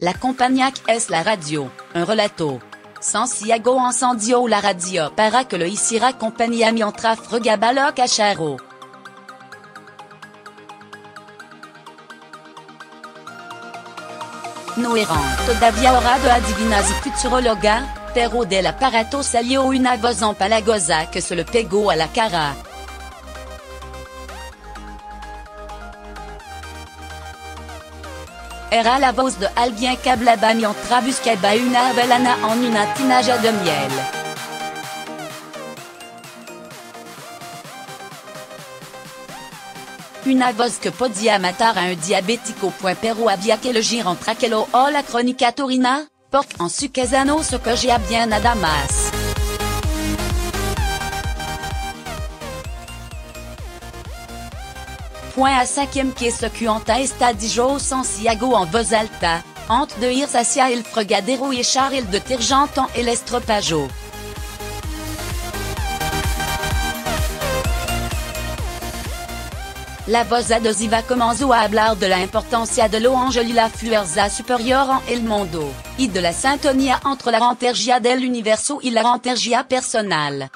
La compagnac es la radio, un relato. Santiago encendio la radio para que lo hiciera compañía mientras fregaba lo cachero. No eran todavía hora de adivinar y futurologa, pero del aparato salió una voz empalagosa que se le pegó a la cara. Era la voz de alguien que hablaba mientras buscaba una avellana en una tinaja de miel. Una voz que podía matar a un diabético. Pero había que elegir entre aquello o la crónica taurina, porque en su casa no se cogía bien nada más. Point à cinquième que se cuenta estadio Santiago en voz alta, antes de irse hacia el fregadero y echar el detergente en el estropajo. La voz adhesiva comenzó a hablar de la importancia de lo ángel y la fuerza superior en el mundo, y de la sintonía entre la energía del universo y la energía personal.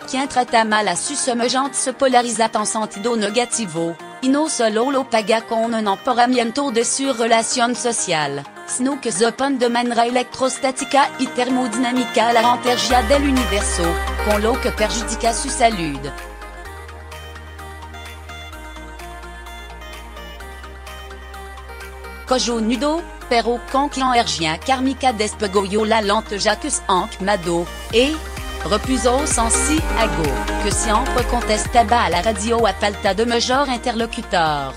Quien trata mal a su semejante se polariza en sentido negativo, y no solo lo paga con un empoderamiento de su relación social, sino que se opone de manera electrostática y termodinámica a la energía del universo, con lo que perjudica su salud. Cojo nudo, pero con la energía kármica despegó la lente Jacques Mado, et repuso Santiago, que siempre contestaba a la radio a falta de mejor interlocutor.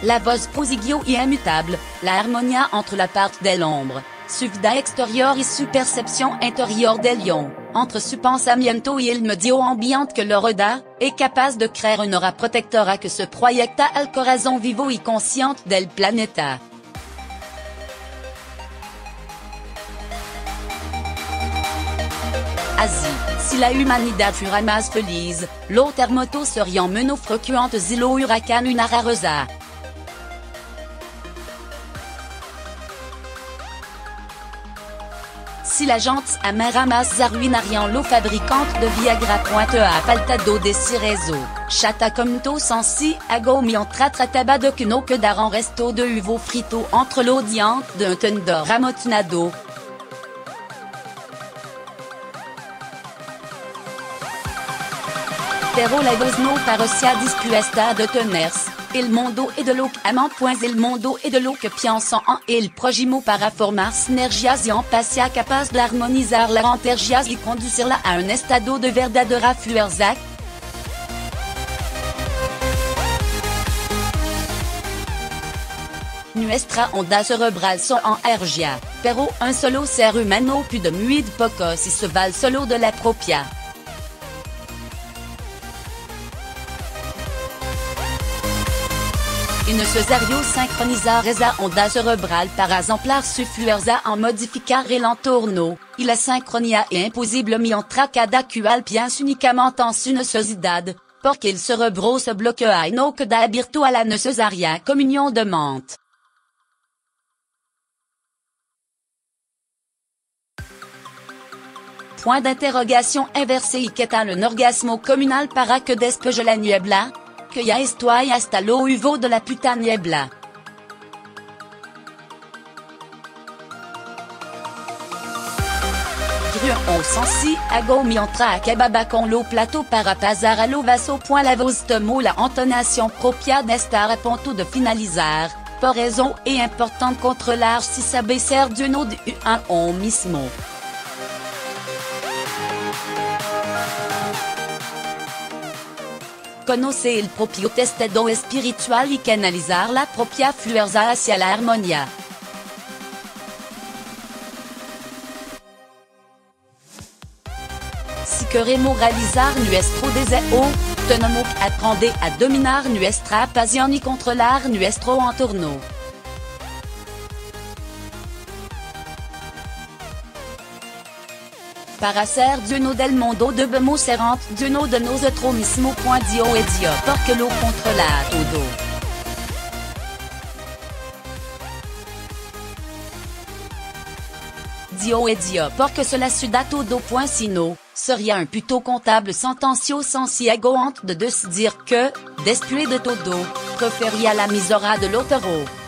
La voz prosiguió y immutable, la armonía entre la part de l'ombre, su vida exterior y su percepción interior del lion, entre su pensamiento y el medio ambiente que lo rodea, es capaz de crear una aura protectora que se proyecta al corazón vivo y consciente del planeta. Así, si la humanidad fuera más feliz, los terremotos serían menos frecuentes y los huracanes una rareza. Si la gente amara más arruinarían los fabricantes de Viagra. A falta de cirezo, chata comme to Santiago mientras trataba de que no quedara un resto de huevo frito entre los dientes d'un tendor amotinado. Pero la voz no parecía dispuesta de tenerse, el mundo es de lo que aman pues el mundo es de lo que piensan en el prójimo para formar sinergias y empacia capaz de armonizar las energías y conducirla a un estado de verdadera fuerza. Nuestra onda cerebral son energía, pero un solo ser humano puede muy poco si se vale solo de la propia. Es necesario sincronizar esa onda cerebral para exemplar su fuerza en modificar el entorno, y la sincronía es imposible mientras cada cual piensa únicamente en su necesidad, porque el cerebro se bloquea y no queda abierto a la necesaria comunión de mente. Point d'interrogation inversé y que tal un orgasmo comunal para que después de la niebla? Que ya estoy hasta lo huevo de la puta niebla. Gruon Santiago mientras acababa con lo plato para pasar a lo vaso. La voz tomó la entonación propia de estar a punto de finalizar, por eso es importante controlar si sabe ser de uno de un mismo. Conocer el propio estado espiritual y canalizar la propia fuerza hacia la armonía. Si queremos realizar nuestro deseo, tenemos que aprender a dominar nuestra pasión y controlar nuestro entorno. Paracer Duno del mondo de bemo serante Duno de nos otro mismo point dio e dio porque lo controla todo. Dio e dio porque cela suda todo point sino, seria un puto comptable sentencio sans ciego antes de se dire que, después de todo, preferia la misora de l'otero.